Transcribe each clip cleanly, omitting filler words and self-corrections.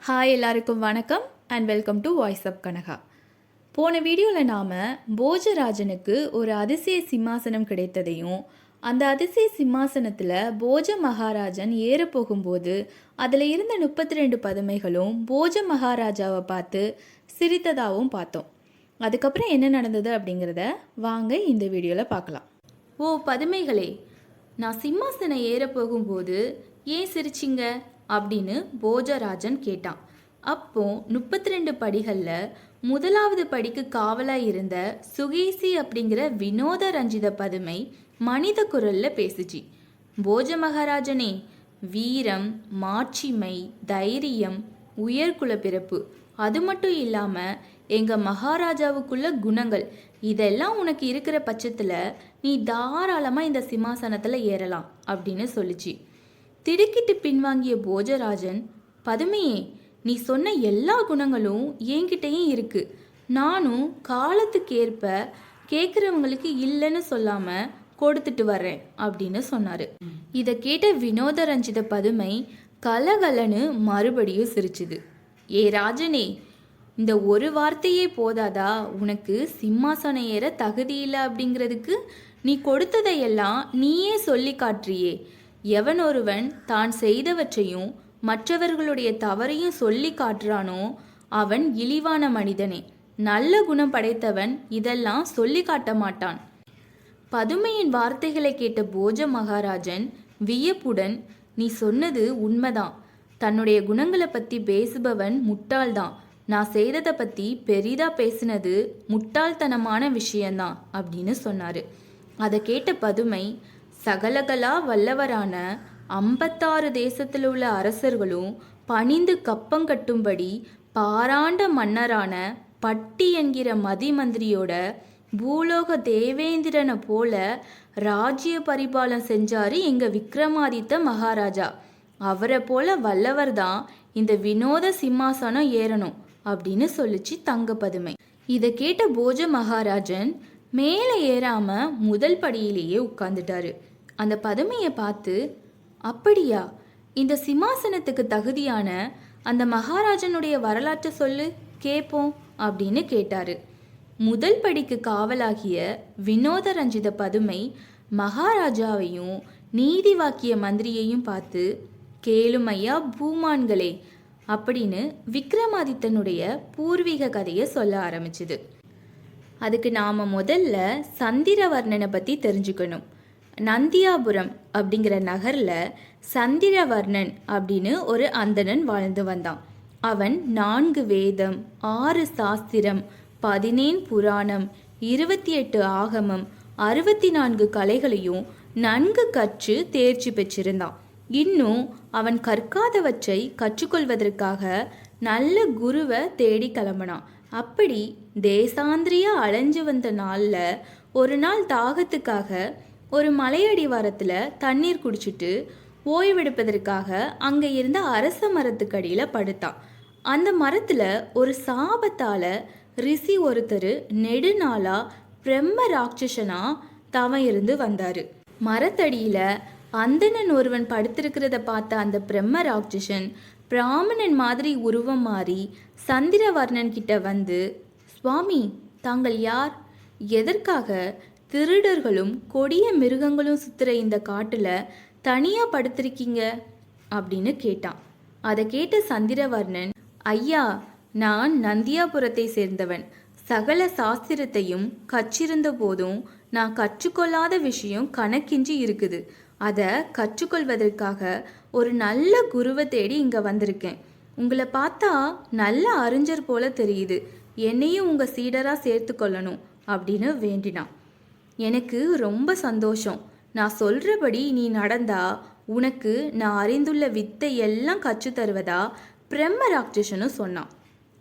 Hi எல்லாருக்கும் வணக்கம் and welcome to voice அப் கனகா. போன வீடியோவில் நாம் போஜராஜனுக்கு ஒரு அதிசய சிம்மாசனம் கிடைத்ததையும் அந்த அதிசய சிம்மாசனத்தில் போஜ மகாராஜன் ஏற போகும்போது அதில் இருந்த 32 பதுமைகளும் போஜ மகாராஜாவை பார்த்து சிரித்ததாகவும் பார்த்தோம். அதுக்கப்புறம் என்ன நடந்தது அப்படிங்கிறத வாங்க இந்த வீடியோவில் பார்க்கலாம். ஓ பதுமைகளே, நான் சிம்மாசனம் ஏற போகும்போது ஏன் சிரிச்சிங்க அப்படின்னு போஜராஜன் கேட்டான். அப்போ 32 படிகளில் முதலாவது படிக்கு காவலாக இருந்த சுகேசி அப்படிங்கிற வினோத ரஞ்சித பதுமை மனித குரல்ல பேசுச்சு. போஜ மகாராஜனே, வீரம், மாட்சிமை, தைரியம், உயர்குல பிறப்பு, அது மட்டும் இல்லாமல் எங்கள் மகாராஜாவுக்குள்ள குணங்கள் இதெல்லாம் உனக்கு இருக்கிற பட்சத்தில் நீ தாராளமாக இந்த சிம்மாசனத்தில் ஏறலாம் அப்படின்னு சொல்லிச்சு. திடுக்கிட்டு பின்வாங்கிய போஜராஜன், பதுமையே, நீ சொன்ன எல்லா குணங்களும் என்கிட்டையும் இருக்கு. நானும் காலத்துக்கேற்ப கேட்குறவங்களுக்கு இல்லைன்னு சொல்லாமல் கொடுத்துட்டு வர்றேன் அப்படின்னு சொன்னார். இதை கேட்ட வினோத ரஞ்சித பதுமை கலகலன்னு மறுபடியும் சிரிச்சுது. ஏ ராஜனே, இந்த ஒரு வார்த்தையே போதாதா உனக்கு சிம்மாசனம் ஏற தகுதி இல்லை அப்படிங்கிறதுக்கு? நீ கொடுத்ததையெல்லாம் நீயே சொல்லி காட்டுறியே. எவன் ஒருவன் தான் செய்தவற்றையும் மற்றவர்களுடைய தவறையும் சொல்லி காட்டுறானோ அவன் இழிவான மனிதனே. நல்ல குணம் படைத்தவன் இதெல்லாம் சொல்லி காட்ட மாட்டான். பதுமையின் வார்த்தைகளை கேட்ட போஜ மகாராஜன் வியப்புடன், நீ சொன்னது உண்மைதான். தன்னுடைய குணங்களை பற்றி பேசுபவன் முட்டாள்தான். நான் செய்ததை பற்றி பெரிதா பேசினது முட்டாள்தனமான விஷயந்தான் அப்படின்னு சொன்னார். அதை கேட்ட பதுமை, சகலகலா வல்லவரான 56 தேசத்தில் உள்ள அரசர்களும் பணிந்து கப்பங்கட்டும்படி பாராண்ட மன்னரான பட்டி என்கிற மதிமந்திரியோட பூலோக தேவேந்திரனை போல ராஜ்ய பரிபாலனம் செஞ்சாரு எங்க விக்ரமாதித்த மகாராஜா. அவரை போல வல்லவர் தான் இந்த வினோத சிம்மாசனம் ஏறணும் அப்படின்னு சொல்லிச்சு தங்க பதுமை. இதை கேட்ட போஜ மகாராஜன் மேலே ஏறாம முதல் படியிலேயே உட்கார்ந்துட்டாரு. அந்த பதுமையை பார்த்து, அப்படியா, இந்த சிம்மாசனத்துக்கு தகுதியான அந்த மகாராஜனுடைய வரலாற்றை சொல்லு கேட்போம் அப்படின்னு கேட்டாரு. முதல் படிக்கு காவலாகிய வினோத ரஞ்சித பதுமை மகாராஜாவையும் நீதி வாக்கிய மந்திரியையும் பார்த்து, கேளுமையா பூமான்களே அப்படின்னு விக்ரமாதித்தனுடைய பூர்வீக கதையை சொல்ல ஆரம்பிச்சுது. அதுக்கு நாம் முதல்ல சந்திரவர்ணனை பற்றி தெரிஞ்சுக்கணும். நந்தியாபுரம் அப்படிங்கிற நகரில் சந்திரவர்ணன் அப்படின்னு ஒரு அந்தணன் வாழ்ந்து வந்தான். அவன் 4 வேதம், 6 சாஸ்திரம், 17 புராணம், 28 ஆகமம், 64 கலைகளையும் நன்கு கற்று தேர்ச்சி பெற்றிருந்தான். இன்னும் அவன் கற்காதவற்றை கற்றுக்கொள்வதற்காக நல்ல குருவை தேடி கிளம்பினான். அப்படி தேசாந்திரியா அலைஞ்சு வந்த நாளில் ஒரு நாள் தாகத்துக்காக ஒரு மலையடிவாரத்தில் தண்ணீர் குடிச்சிட்டு ஓய்வெடுப்பதற்காக அங்கே இருந்த அரச மரத்துக்கடியில் படுத்தான். அந்த மரத்தில் ஒரு சாபத்தால் ரிஷி ஒருத்தர் நெடுநாளா பிரம்ம ராட்சசனா தவம் இருந்து வந்தார். மரத்தடியில் அந்தணன் ஒருவன் படுத்திருக்கிறத பார்த்த அந்த பிரம்ம ராட்சசன் பிராமணன் மாதிரி உருவம் மாறி சந்திரவர்ணன் கிட்ட வந்து, சுவாமி, தாங்கள் யார்? எதற்காக திருடர்களும் கொடிய மிருகங்களும் சுத்துற இந்த காட்டுல தனியா படுத்திருக்கீங்க அப்படின்னு கேட்டான். அதை கேட்ட சந்திரவர்ணன், ஐயா, நான் நந்தியாபுரத்தை சேர்ந்தவன். சகல சாஸ்திரத்தையும் கற்றிருந்த போதும் நான் கற்றுக்கொள்ளாத விஷயம் கணக்கின்றி இருக்குது. அதை கற்றுக்கொள்வதற்காக ஒரு நல்ல குருவை தேடி இங்கே வந்திருக்கேன். உங்களை பார்த்தா நல்ல அறிஞர் போல தெரியுது. என்னையும் உங்கள் சீடராக சேர்த்து கொள்ளணும் அப்படின்னு வேண்டினான். எனக்கு ரொம்ப சந்தோஷம். நான் சொல்கிறபடி நீ நடந்தா உனக்கு நான் அறிந்துள்ள வித்தை எல்லாம் கற்றுத்தருவதா பிரம்ம ராட்சசனும் சொன்னான்.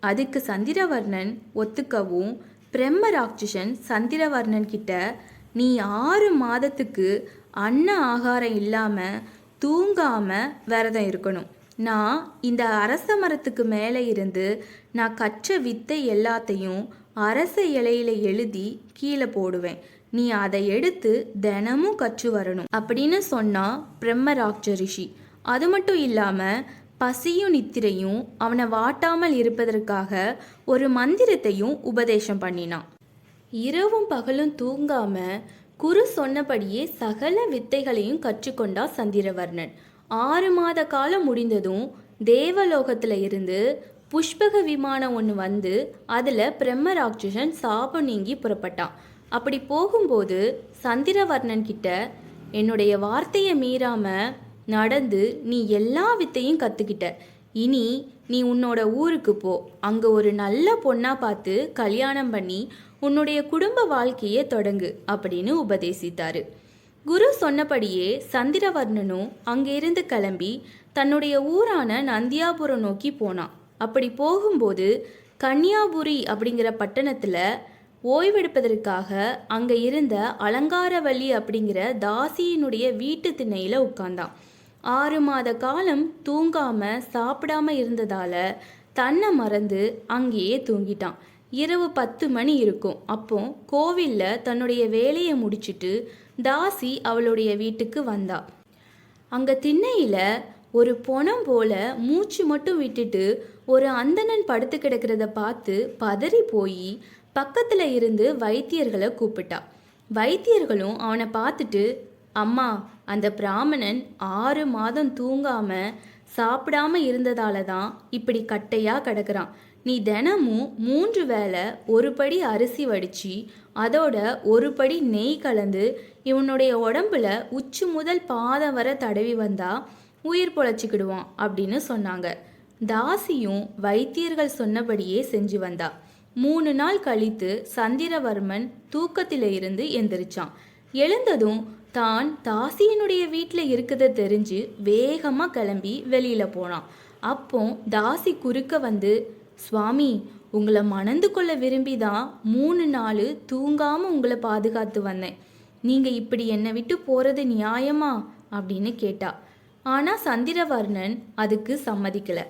அதுக்கு சந்திரவர்ணன் ஒத்துக்கவும் பிரம்ம ராட்சசன் சந்திரவர்ணன் கிட்ட, நீ 6 மாதத்துக்கு அன்ன ஆகாரம் இல்லாமல் தூங்காமல் விரதம் இருக்கணும். நான் இந்த அரச மரத்துக்கு மேலே இருந்து நான் கற்ற வித்தை எல்லாத்தையும் அரச இலையில எழுதி கீழே போடுவேன். நீ அதை எடுத்து தினமும் கற்று வரணும் அப்படின்னு சொன்னா பிரம்ம ராட்ச ரிஷி. அது மட்டும் இல்லாமல் பசியும் நித்திரையும் அவனை வாட்டாமல் இருப்பதற்காக ஒரு மந்திரத்தையும் உபதேசம் பண்ணினான். இரவும் பகலும் தூங்காம குரு சொன்னபடியே சகல வித்தைகளையும் கற்றுக்கொண்டா சந்திரவர்ணன். 6 மாத காலம் முடிந்ததும் தேவலோகத்துல இருந்து புஷ்பக விமானம் ஒன்று வந்து அதில் பிரம்மராட்சசன் சாபம் நீங்கி புறப்பட்டான். அப்படி போகும்போது சந்திரவர்ணன் கிட்ட, என்னுடைய வார்த்தையை மீறாம நடந்து நீ எல்லா வித்தையும் கற்றுக்கிட்ட, இனி நீ உன்னோட ஊருக்கு போ, அங்கே ஒரு நல்ல பொண்ணாக பார்த்து கல்யாணம் பண்ணி உன்னுடைய குடும்ப வாழ்க்கையை தொடங்கு அப்படின்னு உபதேசித்தாரு. குரு சொன்னபடியே சந்திரவர்ணனும் அங்கிருந்து கிளம்பி தன்னுடைய ஊரான நந்தியாபுரம் நோக்கி போனான். அப்படி போகும்போது கன்னியாபுரி அப்படிங்கிற பட்டணத்தில் ஓய்வெடுப்பதற்காக அங்கே இருந்த அலங்காரவல்லி அப்படிங்கிற தாசியினுடைய வீட்டு திண்ணையில் உட்கார்ந்தான். 6 மாத காலம் தூங்காம சாப்பிடாம இருந்ததால தன்னை மறந்து அங்கேயே தூங்கிட்டான். இரவு 10 மணி இருக்கும். அப்போ கோவிலில் தன்னுடைய வேலையை முடிச்சுட்டு தாசி அவளுடைய வீட்டுக்கு வந்தா. அங்கே திண்ணையில் ஒரு பொணம் போல மூச்சு மட்டும் விட்டுட்டு ஒரு அந்தணன் படுத்து கிடக்கிறத பார்த்து பதறி போய் பக்கத்தில் இருந்து வைத்தியர்களை கூப்பிட்டா. வைத்தியர்களும் அவனை பார்த்துட்டு, அம்மா, அந்த பிராமணன் 6 மாதம் தூங்காம சாப்பிடாம இருந்ததால தான் இப்படி கட்டையா கிடக்குறான். நீ தினமும் 3 வேளை ஒரு படி அரிசி வடிச்சு அதோட ஒரு படி நெய் கலந்து இவனுடைய உடம்புல உச்சி முதல் பாதம் வர தடவி வந்தா உயிர் பொழைச்சிக்கிடுவான் அப்படின்னு சொன்னாங்க. தாசியும் வைத்தியர்கள் சொன்னபடியே செஞ்சு வந்தா. 3 நாள் கழித்து சந்திரவர்மன் தூக்கத்தில இருந்து எந்திரிச்சான். எழுந்ததும் தான் தாசியினுடைய வீட்டில் இருக்கதை தெரிஞ்சு வேகமாக கிளம்பி வெளியில போனான். அப்போ தாசி குறுக்க வந்து, சுவாமி, உங்களை மணந்து கொள்ள விரும்பி தான் 3 நாள் தூங்காம உங்களை பாதுகாத்து வந்தேன். நீங்க இப்படி என்னை விட்டு போறது நியாயமா அப்படின்னு கேட்டா. ஆனா சந்திரவர்ணன் அதுக்கு சம்மதிக்கல.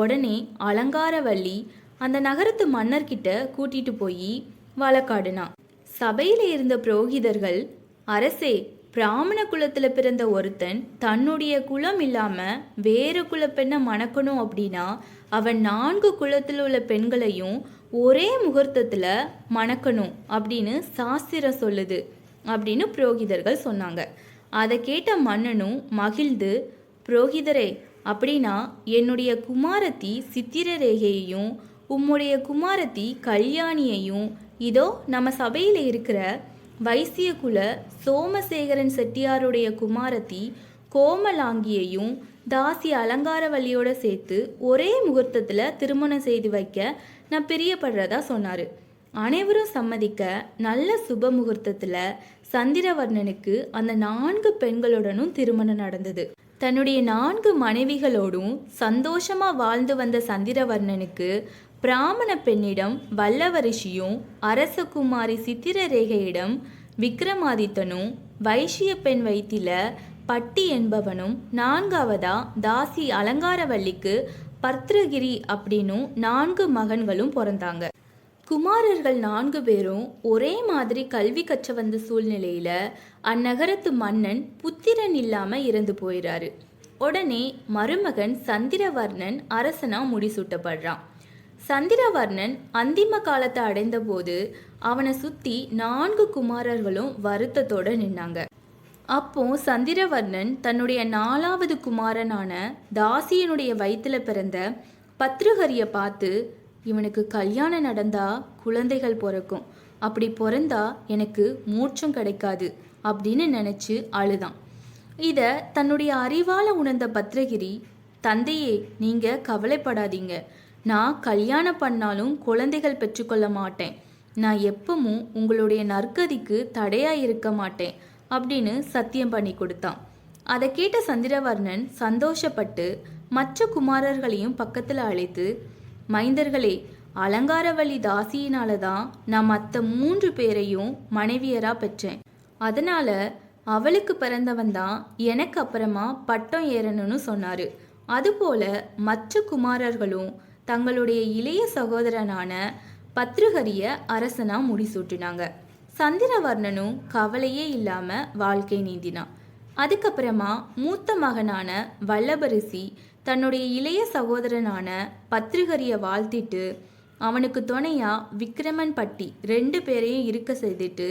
உடனே அலங்காரவல்லி அந்த நகரத்து மன்னர்கிட்ட கூட்டிட்டு போய் வழக்காடுனான். சபையில இருந்த புரோகிதர்கள், அரசே, பிராமண குலத்துல பிறந்த ஒருத்தன் தன்னுடைய குலம் இல்லாம வேறு குல பெண்ணை மணக்கணும் அப்படின்னா அவன் 4 குலத்தில் உள்ள பெண்களையும் ஒரே முகூர்த்தத்துல மணக்கணும் அப்படின்னு சாஸ்திரம் சொல்லுது அப்படின்னு புரோகிதர்கள் சொன்னாங்க. அதை கேட்ட மன்னனும் மகிழ்ந்து, புரோகிதரே, அப்படின்னா என்னுடைய குமாரத்தி சித்திரரேகையையும் உம்முடைய குமாரத்தி கல்யாணியையும் இதோ நம்ம சபையில் இருக்கிற வைசியகுல சோமசேகரன் செட்டியாருடைய குமாரத்தி கோமலாங்கியையும் தாசி அலங்காரவல்லியோட சேர்த்து ஒரே முகூர்த்தத்தில் திருமணம் செய்து வைக்க நான் பிரியப்படுறதா சொன்னார். அனைவரும் சம்மதிக்க நல்ல சுப முகூர்த்தத்தில் சந்திரவர்ணனுக்கு அந்த 4 பெண்களுடனும் திருமணம் நடந்தது. தன்னுடைய 4 மனைவிகளோடும் சந்தோஷமா வாழ்ந்து வந்த சந்திரவர்ணனுக்கு பிராமண பெண்ணிடம் வல்லவரிஷியும் அரசகுமாரி சித்திரரேகையிடம் விக்ரமாதித்தனும் வைசிய பெண் வயிற்றில பட்டி என்பவனும் 4வதா தாசி அலங்காரவல்லிக்கு பர்திருகிரி அப்படின்னும் 4 மகன்களும் பிறந்தாங்க. குமாரர்கள் 4 பேரும் ஒரே மாதிரி கல்வி கற்ற வந்த சூழ்நிலையில அந்நகரத்து மன்னன் புத்திரன் இல்லாம இறந்து போயிறாரு. உடனே மருமகன் சந்திரவர்ணன் அரசனா முடிசூட்டப்படுறான். சந்திரவர்ணன் அந்திம காலத்தை அடைந்த போது அவனை சுத்தி 4 குமாரர்களும் வருத்தத்தோட நின்னாங்க. அப்போ சந்திரவர்ணன் தன்னுடைய 4வது குமாரனான தாசியனுடைய வயிற்றுல பிறந்த பத்ருஹரியை பார்த்து, இவனுக்கு கல்யாணம் நடந்தா குழந்தைகள் பிறக்கும், அப்படி பிறந்தா எனக்கு மூச்சம் கிடைக்காது அப்படின்னு நினைச்சு அழுதான். இதை தன்னுடைய அறிவால உணர்ந்த பத்ரகிரி, தந்தையே, நீங்க கவலைப்படாதீங்க, நான் கல்யாணம் பண்ணாலும் குழந்தைகள் பெற்றுக்கொள்ள மாட்டேன், நான் எப்பவும் உங்களுடைய நற்கதிக்கு தடையா இருக்க மாட்டேன் அப்படின்னு சத்தியம் பண்ணி கொடுத்தான். அதை கேட்ட சந்திரவர்ணன் சந்தோஷப்பட்டு மற்ற குமாரர்களையும் பக்கத்தில் அழைத்து, மைந்தர்களே, அலங்காரவல்லி தாசியினால தான் நான் மற்ற 3 பேரையும் மனைவியரா பெற்றேன். அதனால அவளுக்கு பிறந்தவன் தான் எனக்கு அப்புறமா பட்டம் ஏறணும்னு சொன்னாரு. அதுபோல மற்ற குமாரர்களும் தங்களுடைய இளைய சகோதரனான பத்ருஹரிய அரசனா முடிசூட்டினாங்க. சந்திரவர்ணனும் கவலையே இல்லாம வாழ்க்கை நீந்தினான். அதுக்கப்புறமா மூத்த மகனான வல்லபரிசி தன்னுடைய இளைய சகோதரனான பத்ருஹரியை வாழ்த்திட்டு அவனுக்கு துணையா விக்ரமன் பட்டி 2 பேரையும் இருக்க செய்துட்டு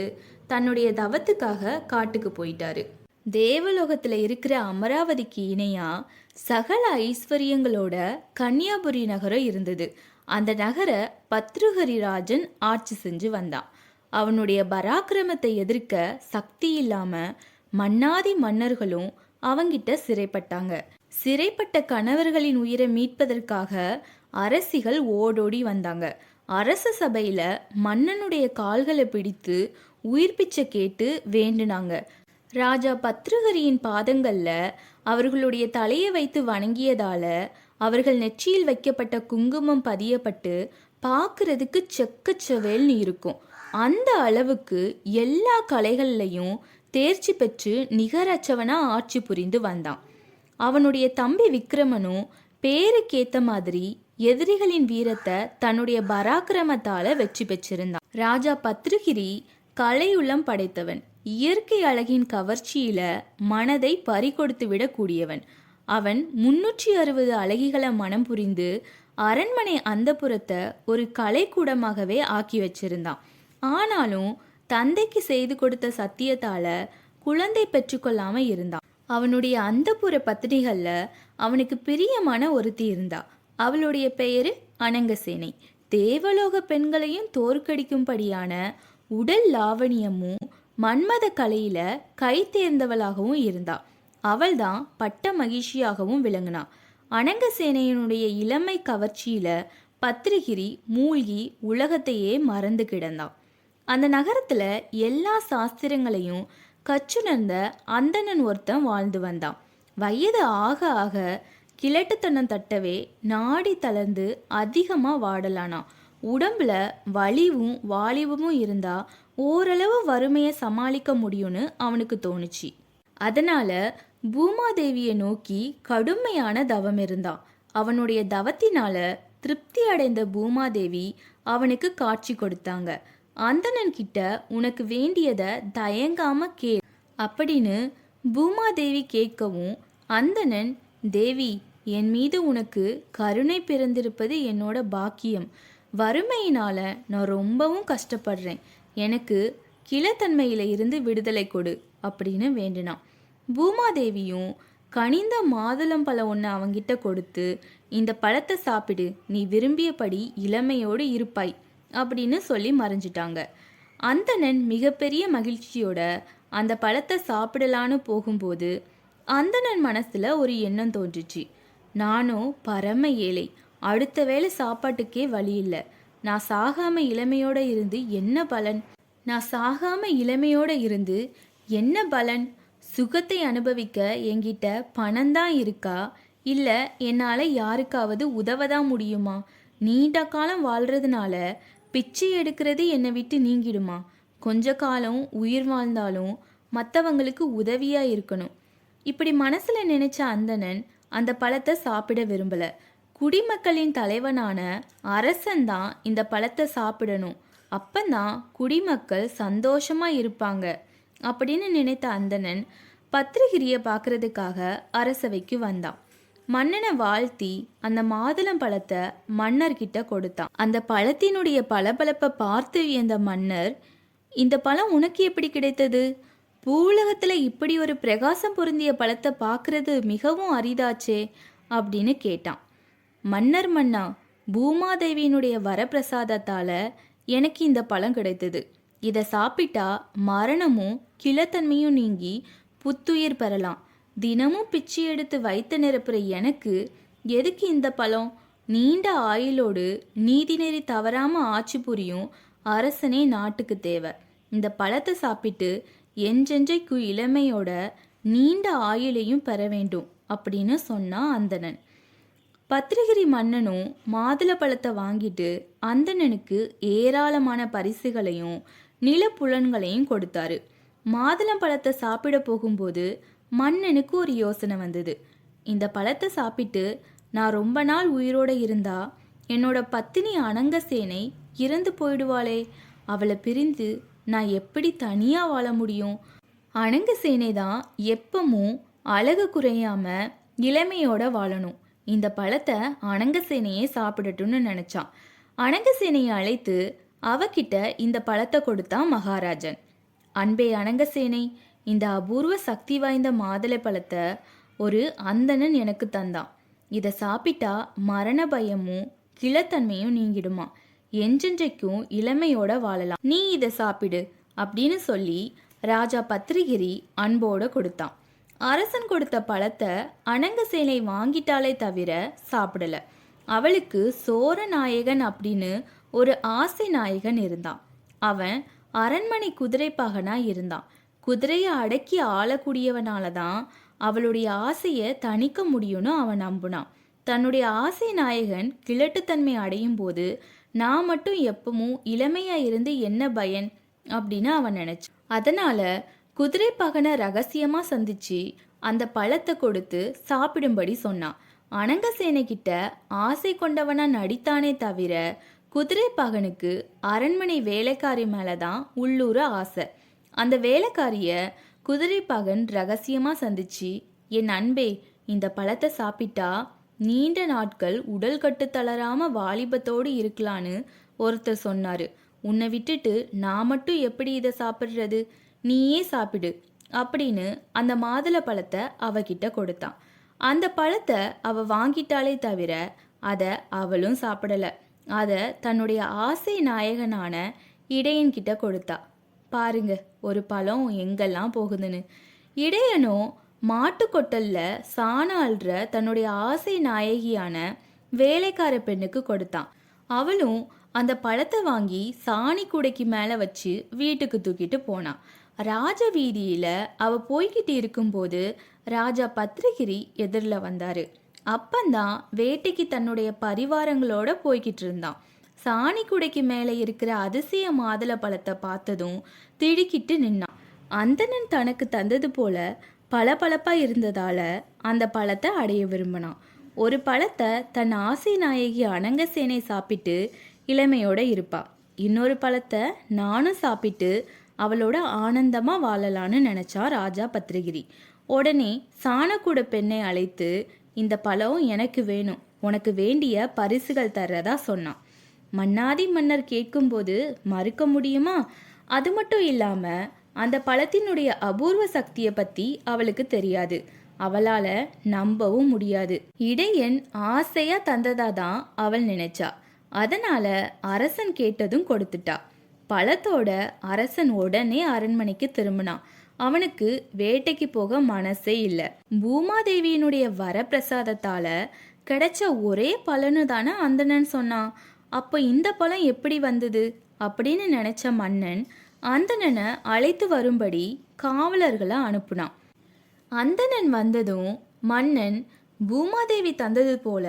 தன்னுடைய தவத்துக்காக காட்டுக்கு போயிட்டாரு. தேவலோகத்தில் இருக்கிற அமராவதிக்கு இணையா சகல ஐஸ்வர்யங்களோட கன்னியாபுரி நகரம் இருந்தது. அந்த நகரை பத்ருஹரி ராஜன் ஆட்சி செஞ்சு வந்தான். அவனுடைய பராக்கிரமத்தை எதிர்க்க சக்தி இல்லாம மன்னாதி மன்னர்களும் அவங்கிட்ட சிறைப்பட்டாங்க. சிறைப்பட்ட கணவர்களின் உயிரை மீட்பதற்காக அரசிகள் ஓடோடி வந்தாங்க. அரச சபையில மன்னனுடைய கால்களை பிடித்து உயிர் பிச்சை கேட்டு வேண்டுனாங்க. ராஜா பத்ருஹரியின் பாதங்கள்ல அவர்களுடைய தலையை வைத்து வணங்கியதால அவர்கள் நெற்றியில் வைக்கப்பட்ட குங்குமம் பதியப்பட்டு பார்க்கறதுக்கு செக்கச்சவேல்னு இருக்கும். அந்த அளவுக்கு எல்லா கலைகள்லையும் தேர்ச்சி பெற்று நிகரற்றவனா ஆட்சி புரிந்து வந்தான். அவனுடைய தம்பி விக்ரமனும் பேருக்கேத்த மாதிரி எதிரிகளின் வீரத்தை தன்னுடைய பராக்கிரமத்தால வெற்றி பெற்றிருந்தான். ராஜா பத்ருகிரி கலையுள்ளம் படைத்தவன். இயற்கை அழகின் கவர்ச்சியில மனதை பறிகொடுத்து விடக்கூடியவன். அவன் 360 அழகிகளை மனம் புரிந்து அரண்மனை அந்தப்புறத்தை ஒரு கலைக்கூடமாகவே ஆக்கி வச்சிருந்தான். ஆனாலும் தந்தைக்கு செய்து கொடுத்த சத்தியத்தால குழந்தை பெற்றுக்கொள்ளாம இருந்தான். அவனுடைய அந்தப்புற பத்தினிகள்ல அவனுக்கு பிரியமான ஒருத்தி இருந்தா. அவளுடைய பெயரு அனங்கசேனை. தேவலோக பெண்களையும் தோற்கடிக்கும்படியான உடல் லாவணியமும் மன்மத கலையில கை தேர்ந்தவளாகவும் இருந்தா. அவள்தான் பட்ட மகிழ்ச்சியாகவும் விளங்கினா. அனங்கசேனையினுடைய இளமை கவர்ச்சியில பத்ருகிரி மூழ்கி உலகத்தையே மறந்து கிடந்தான். அந்த நகரத்துல எல்லா சாஸ்திரங்களையும் கற்றுணர்ந்த அந்தணன் ஒருத்தன் வாழ்ந்து வந்தான். வயது ஆக ஆக கிழட்டுத்தனம் தட்டவே நாடி தளர்ந்து அதிகமாக வாடலானான். உடம்புல வலிவும் வாலிபமும் இருந்தா ஓரளவு வறுமையை சமாளிக்க முடியும்னு அவனுக்கு தோணுச்சு. அதனால பூமாதேவியை நோக்கி கடுமையான தவம் இருந்தான். அவனுடைய தவத்தினால திருப்தி அடைந்த பூமாதேவி அவனுக்கு காட்சி கொடுத்தாங்க. அந்தணன் கிட்ட உனக்கு வேண்டியதை தயங்காம கே அப்படின்னு பூமாதேவி கேட்கவும் அந்தணன், தேவி, என் மீது உனக்கு கருணை பிறந்திருப்பது என்னோட பாக்கியம். வறுமையினால நான் ரொம்பவும் கஷ்டப்படுறேன். எனக்கு கிளத்தன்மையில இருந்து விடுதலை கொடு அப்படின்னு வேண்டினான். பூமாதேவியும் கனிந்த மாதுளம்பழம் ஒன்று அவங்கிட்ட கொடுத்து, இந்த பழத்தை சாப்பிடு, நீ விரும்பியபடி இளமையோடு இருப்பாய் அப்படின்னு சொல்லி மறைஞ்சிட்டாங்க. அந்தணன் மிகப்பெரிய மகிழ்ச்சியோட அந்த பழத்தை சாப்பிடலான்னு போகும்போது அந்தணன் மனசுல ஒரு எண்ணம் தோன்றுச்சு. நானும் பரம ஏழை, அடுத்த வேளை சாப்பாட்டுக்கே வழி இல்லை. நான் சாகாம இளமையோட இருந்து என்ன பலன்? என்ன பலன்? சுகத்தை அனுபவிக்க என்கிட்ட பணம்தான் இருக்கா, இல்லை என்னால் யாருக்காவது உதவதான் முடியுமா? நீண்ட காலம் வாழ்றதுனால பிச்சை எடுக்கிறது என்னை விட்டு நீங்கிடுமா? கொஞ்ச காலம் உயிர் வாழ்ந்தாலும் மற்றவங்களுக்கு உதவியாக இருக்கணும். இப்படி மனசில் நினைச்ச அந்தணன் அந்த பழத்தை சாப்பிட விரும்பலை. குடிமக்களின் தலைவனான அரசன்தான் இந்த பழத்தை சாப்பிடணும், அப்பந்தான் குடிமக்கள் சந்தோஷமாக இருப்பாங்க அப்படின்னு நினைத்த அந்தணன் பத்ருகிரியை பார்க்கறதுக்காக அரசவைக்கு வந்தான். மன்னனை வாழ்த்தி அந்த மாதுளம் பழத்தை மன்னர்கிட்ட கொடுத்தான். அந்த பழத்தினுடைய பளபளப்பை பார்த்து வியந்த மன்னர், இந்த பழம் உனக்கு எப்படி கிடைத்தது? பூலகத்தில் இப்படி ஒரு பிரகாசம் பொருந்திய பழத்தை பார்க்கறது மிகவும் அரிதாச்சே அப்படின்னு கேட்டான். மன்னா, பூமாதேவியினுடைய வரப்பிரசாதத்தால் எனக்கு இந்த பழம் கிடைத்தது. இதை சாப்பிட்டா மரணமும் கிளத்தன்மையும் நீங்கி புத்துயிர் பெறலாம். தினமும் பிச்சை எடுத்து வைத்த நிரப்புற எனக்கு எதுக்கு இந்த பழம்? நீண்ட ஆயுளோடு நீதிநெறி தவறாமல் ஆட்சி புரியும் அரசனே நாட்டுக்கு தேவை. இந்த பழத்தை சாப்பிட்டு என்றென்றைக்கு இளமையோட நீண்ட ஆயுளையும் பெற வேண்டும் அப்படின்னு சொன்னான் அந்தணன். பத்ருகிரி மன்னனும் மாதுள பழத்தை வாங்கிட்டு அந்தணனுக்கு ஏராளமான பரிசுகளையும் நிலப்புலன்களையும் கொடுத்தாரு. மாதுளம் பழத்தை சாப்பிட போகும்போது மன்னனுக்கு ஒரு யோசனை வந்தது. இந்த பழத்தை சாப்பிட்டு நான் ரொம்ப நாள் உயிரோடு இருந்தா என்னோட பத்தினி அனங்கசேனை இறந்து போயிடுவாளே, அவளை பிரிந்து நான் எப்படி தனியாக வாழ முடியும்? அனங்கசேனை தான் எப்பவும் அழகு குறையாம இளமையோட வாழணும். இந்த பழத்தை அனங்கசேனையே சாப்பிடட்டும்னு நினைச்சான். அனங்கசேனையை அழைத்து அவகிட்ட இந்த பழத்தை கொடுத்தான் மகாராஜன். அன்பே அனங்கசேனை, இந்த அபூர்வ சக்தி வாய்ந்த மாதுளை பழத்தை ஒரு அந்தணன் எனக்கு தந்தான். இதை சாப்பிட்டா மரண பயமும் கிளத்தன்மையும் நீங்கிடுமா, என்றென்றைக்கும் இளமையோட வாழலாம், நீ இதை சாப்பிடு அப்படின்னு சொல்லி ராஜா பத்ரிகிரி அன்போட கொடுத்தான். அரசன் கொடுத்த பழத்தை அனங்கசேனை வாங்கிட்டாலே தவிர சாப்பிடல. அவளுக்கு சோரநாயகன் அப்படின்னு ஒரு ஆசை நாயகன் இருந்தான். அவன் அரண்மனை குதிரைப்பாகனா இருந்தான். குதிரையை அடக்கி ஆளக்கூடியவனால தான் அவளுடைய ஆசையை தணிக்க முடியும்னு அவன் நம்பினான். தன்னுடைய ஆசை நாயகன் கிழட்டுத்தன்மை அடையும் போது நான் மட்டும் எப்பவும் இளமையா இருந்து என்ன பயன் அப்படின்னு அவன் நினைச்சான். அதனால குதிரை பகனை ரகசியமா சந்திச்சு அந்த பழத்தை கொடுத்து சாப்பிடும்படி சொன்னான். அனங்கசேனை கிட்ட ஆசை கொண்டவனா நடித்தானே தவிர குதிரை பகனுக்கு அரண்மனை வேலைக்காரி மேலதான் உள்ளூர ஆசை. அந்த வேலைக்காரிய குதிரை பகன் ரகசியமா சந்திச்சு, என் அன்பே, இந்த பழத்தை சாப்பிட்டா நீண்ட நாட்கள் உடல் கட்டு தளராம வாலிபத்தோடு இருக்கலான்னு ஒருத்தர் சொன்னாரு. உன்னை விட்டுட்டு நான் மட்டும் எப்படி இதை சாப்பிட்றது, நீயே சாப்பிடு அப்படின்னு அந்த மாதுளை பழத்தை அவகிட்ட கொடுத்தான். அந்த பழத்தை அவ வாங்கிட்டாலே தவிர அதை அவளும் சாப்பிடல. அதை தன்னுடைய ஆசை நாயகனான இடையன்கிட்ட கொடுத்தா. பாருங்க ஒரு பழம் எங்கெல்லாம் போகுதுன்னு. இடையனும் மாட்டுக்கொட்டல்ல சாணம் அள்ளுற தன்னுடைய ஆசை நாயகியான வேலைக்கார பெண்ணுக்கு கொடுத்தான். அவளும் அந்த பழத்தை வாங்கி சாணி கூடைக்கு மேலே வச்சு வீட்டுக்கு தூக்கிட்டு போனான். ராஜ வீதியில அவ போய்கிட்டு இருக்கும்போது ராஜா பத்ரிகிரி எதிரில் வந்தாரு. அப்பந்தான் வேட்டைக்கு தன்னுடைய பரிவாரங்களோட போய்கிட்டு இருந்தான். சாணி கூடைக்கு மேலே இருக்கிற அதிசய மாதுளை பழத்தை பார்த்ததும் திடுக்கிட்டு நின்னான். அந்தணன் தனக்கு தந்தது போல பளபளப்பா இருந்ததால அந்த பழத்தை அடைய விரும்பினான். ஒரு பழத்தை தன் ஆசை நாயகி அனங்கசேனை சாப்பிட்டு இளமையோட இருப்பா. இன்னொரு பழத்தை நானும் சாப்பிட்டு அவளோட ஆனந்தமா வாழலான்னு நினைச்சா ராஜா பத்ரிகிரி. உடனே சாணக்கூட பெண்ணை அழைத்து, இந்த பழம் எனக்கு வேணும், உனக்கு வேண்டிய பரிசுகள் தர்றதா சொன்னான். மன்னாதி மன்னர் கேட்கும்போது மறுக்க முடியுமா? அது மட்டும் இல்லாம அந்த பழத்தினுடைய அபூர்வ சக்தியை பத்தி அவளுக்கு தெரியாது. அவளால நம்பவும் முடியாது. இடையன் ஆசையா தந்ததா தான் அவள் நினைச்சா. அதனால அரசன் கேட்டதும் கொடுத்துட்டா. பழத்தோட அரசன் உடனே அரண்மனைக்கு திரும்பினான். அவனுக்கு வேட்டைக்கு போக மனசே இல்லை. பூமாதேவியினுடைய வரப்பிரசாதத்தால கிடைச்ச ஒரே பலனு தானே அந்தணன் சொன்னான். அப்போ இந்த பழம் எப்படி வந்தது அப்படின்னு நினைச்ச மன்னன் அந்தணனை அழைத்து வரும்படி காவலர்களை அனுப்புனான். அந்தணன் வந்ததும் மன்னன், பூமாதேவி தந்தது போல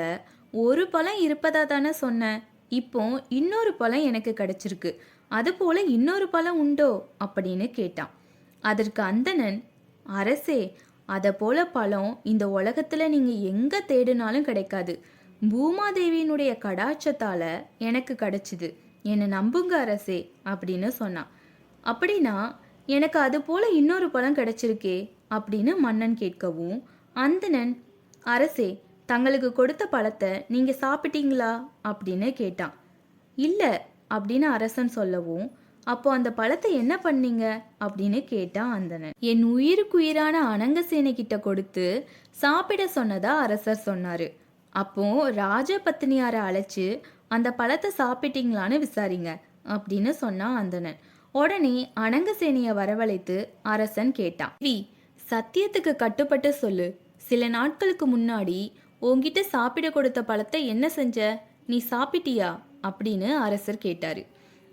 ஒரு பழம் இருப்பதா தானே சொன்ன, இப்போ இன்னொரு பழம் எனக்கு கிடைச்சிருக்கு, அது போல இன்னொரு பழம் உண்டோ அப்படின்னு கேட்டான். அதற்கு அந்தணன், அரசே, அதை போல பழம் இந்த உலகத்துல நீங்க எங்க தேடினாலும் கிடைக்காது. பூமாதேவியினுடைய கடாட்சத்தால எனக்கு கிடைச்சிது, என்னை நம்புங்க அரசே அப்படின்னு சொன்னான். அப்படின்னா எனக்கு அது போல இன்னொரு பழம் கிடைச்சிருக்கே அப்படின்னு மன்னன் கேட்கவும், அந்தணன், அரசே, தங்களுக்கு கொடுத்த பழத்தை நீங்க சாப்பிட்டீங்களா அப்படின்னு கேட்டான். இல்லை அப்படின்னு அரசன் சொல்லவும், அப்போ அந்த பழத்தை என்ன பண்ணீங்க அப்படின்னு கேட்டான் அந்தணன். என் உயிருக்குயிரான அனங்கசேனை கிட்ட கொடுத்து சாப்பிட சொன்னதா அரசர் சொன்னாரு. அப்போ ராஜ பத்தினியாரை அழைச்சு அந்த பழத்தை சாப்பிட்டீங்களான்னு விசாரிங்க அப்படின்னு சொன்னான் அந்தணன். உடனே அனங்கசேனைய வரவழைத்து அரசன் கேட்டான். சத்தியத்துக்கு கட்டுப்பட்டு சொல்லு, சில நாட்களுக்கு முன்னாடி உன்கிட்ட சாப்பிட கொடுத்த பழத்தை என்ன செஞ்ச, நீ சாப்பிட்டியா அப்படின்னு அரசர் கேட்டாரு.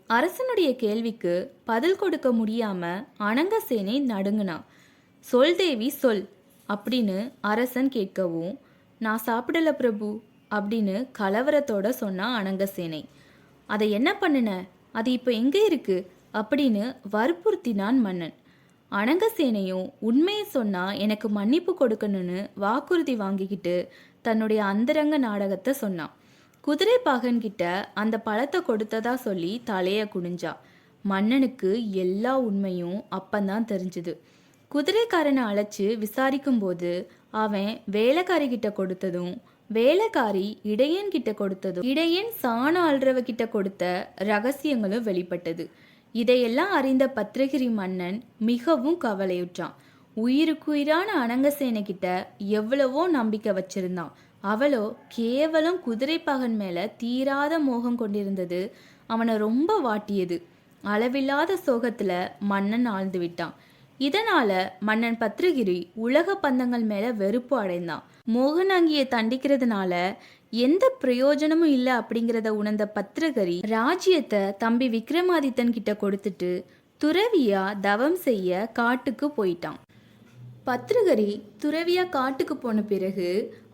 அரசனுடைய கேள்விக்கு பதில் கொடுக்க முடியாம அனங்கசேனை நடுங்கினான். சொல் தேவி சொல் அப்படின்னு அரசன் கேட்கவும், நான் சாப்பிடல பிரபு அப்படின்னு கலவரத்தோட சொன்னான் அனங்கசேனை. அதை என்ன பண்ணுன, அது இப்போ எங்கே இருக்கு அப்படின்னு வற்புறுத்தினான் மன்னன். அனங்கசேனையும் உண்மையை சொன்னா எனக்கு மன்னிப்பு கொடுக்கணும்னு வாக்குறுதி வாங்கிக்கிட்டு தன்னுடைய அந்தரங்க நாடகத்தை சொன்னான். குதிரை பாகன்கிட்ட அந்த பழத்தை கொடுத்ததா சொல்லி தலைய குனிஞ்சா. மன்னனுக்கு எல்லா உண்மையும் அப்பந்தான் தெரிஞ்சுது. குதிரைக்காரனை அழைச்சு விசாரிக்கும் போது அவன் வேலைக்காரிகிட்ட கொடுத்ததும் வேலைக்காரி இடையன் கிட்ட கொடுத்ததும் இடையன் சாண அல்றவ கிட்ட கொடுத்த ரகசியங்களும் வெளிப்பட்டது. இதையெல்லாம் அறிந்த பத்திரகிரி மன்னன் மிகவும் கவலையுற்றான். உயிருக்குயிரான அனங்கசேனை கிட்ட எவ்வளவோ நம்பிக்கை வச்சிருந்தான். அவளோ கேவலம் குதிரைப்பாகன் மேல தீராத மோகம் கொண்டிருந்தது அவனை ரொம்ப வாட்டியது. அளவில்லாத சோகத்துல மன்னன் ஆழ்ந்து விட்டான். இதனால மன்னன் பத்திரகிரி உலக பந்தங்கள் மேல வெறுப்பு அடைந்தான். மோகனாங்கியை தண்டிக்கிறதுனால எந்த பிரயோஜனமும் இல்லை அப்படிங்கிறத உணர்ந்த பத்திரகிரி ராஜ்யத்தை தம்பி விக்ரமாதித்தன் கிட்ட கொடுத்துட்டு துறவியா தவம் செய்ய காட்டுக்கு போயிட்டான். பத்திரகிரி துறவியா காட்டுக்கு போன பிறகு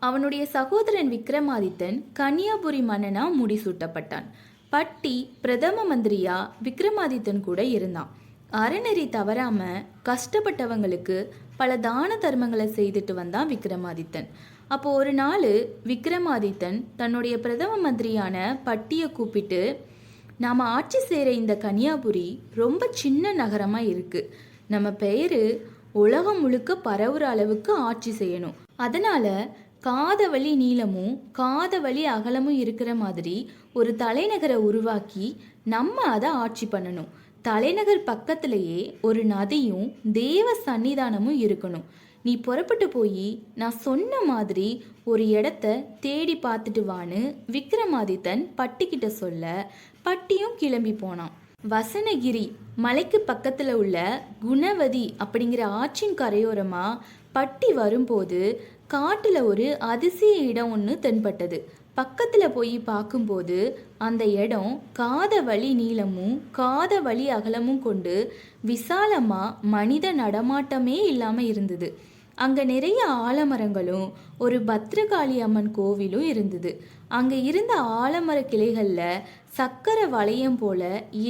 அவனுடைய சகோதரன் விக்ரமாதித்தன் கன்னியாபுரி மன்னனா முடிசூட்டப்பட்டான். பட்டி பிரதம மந்திரியா விக்ரமாதித்தன் கூட இருந்தான். அறநெறி தவறாம கஷ்டப்பட்டவங்களுக்கு பல தான தர்மங்களை செய்துட்டு வந்தான் விக்ரமாதித்தன். அப்போ ஒரு நாள் விக்ரமாதித்தன் தன்னுடைய பிரதம மந்திரியான பட்டியை கூப்பிட்டு, நாம் ஆட்சி செய்கிற இந்த கன்னியாபுரி ரொம்ப சின்ன நகரமாக இருக்குது. நம்ம பெயர் உலகம் முழுக்க பரவுற அளவுக்கு ஆட்சி செய்யணும். அதனால் காதவழி நீளமும் காதவழி அகலமும் இருக்கிற மாதிரி ஒரு தலைநகரை உருவாக்கி நம்ம அதை ஆட்சி பண்ணணும். தலைநகர் பக்கத்திலேயே ஒரு நதியும் தேவ சன்னிதானமும் இருக்கணும். நீ புறப்பட்டு போய் நான் சொன்ன மாதிரி ஒரு இடத்த தேடி பார்த்துட்டு வான்னு விக்ரமாதித்தன் பட்டிக்கிட்ட சொல்ல பட்டியும் கிளம்பி போனான். வசனகிரி மலைக்கு பக்கத்தில் உள்ள குணவதி அப்படிங்கிற ஆற்றின் கரையோரமா பட்டி வரும்போது காட்டில் ஒரு அதிசய இடம் ஒன்று தென்பட்டது. பக்கத்தில் போய் பார்க்கும்போது அந்த இடம் காதவழி நீளமும் காதவழி அகலமும் கொண்டு விசாலமாக மனித நடமாட்டமே இல்லாமல் இருந்தது. அங்கே நிறைய ஆலமரங்களும் ஒரு பத்ரகாளி அம்மன் கோவிலும் இருந்தது. அங்கே இருந்த ஆலமர கிளைகளில் சக்கர வளையம் போல